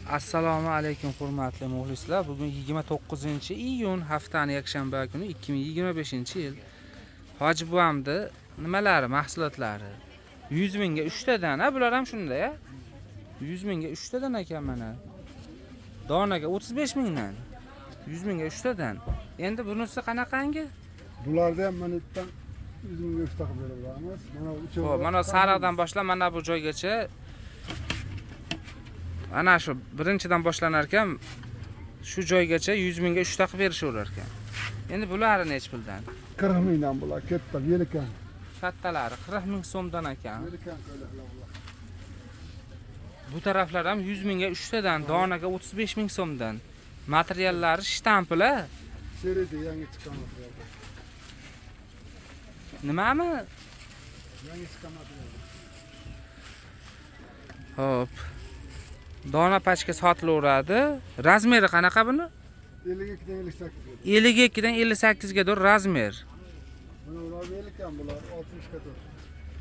Assalomu alaykum hurmatli muxlislar. Bugun 29-iyun haftaning yakshanba kuni 2025-yil. Hoji buvamni nimalari, mahsulotlari 100 mingga 3 tadan, bular ham shunday, 100 mingga 3 tadan ekan mana. Donaga 35 mingdan. 100 mingga 3 tadan. Endi bunisi qanaqangi? Bularda ham mana itdan 100 mingga 3 taqib beramiz. Xo'p, mana sariqdan boshlab mana bu joygacha ana shu birinchidan boshlanar ekan, shu joygacha 100 mingga 3 taqib berishaverar ekan. Endi bularni nech puldan? 40 mingdan bular katta, yelikan. Kattalari 40 ming so'mdan ekan. Yelikan qo'ylar. Bu taraflar ham 100 mingga 3 tadan, donaga 35 ming so'mdan. Materiallari shtampilar. Seriyada yangi chiqqan material. Nimami? Yangi chiqqan material. Xo'p. Dona pachka sotilaveradi. Razmeri qanaqa buni? 52 dan 58 ga. 52 dan 58 ga dur razmer. Bular yelikan, bular 60 ga dur.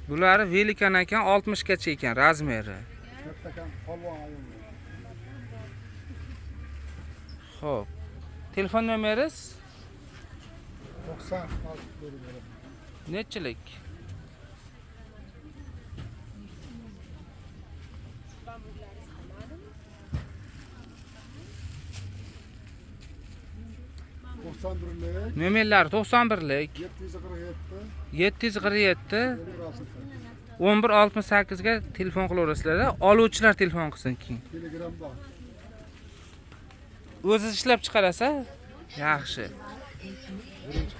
Bulari velikan ekan, 60 gacha ekan razmeri. Kattakan polvon ayol. Xo'p. Telefon nomeringiz? 90 berib. Nechilik? Nomerlar 91lik 747 1168 ga telefon qilaverasizlar. Oluvchilar telefon qilsin keyin. Telegram bor. O'zingiz ishlab chiqarasiz? Yaxshi. Birinchi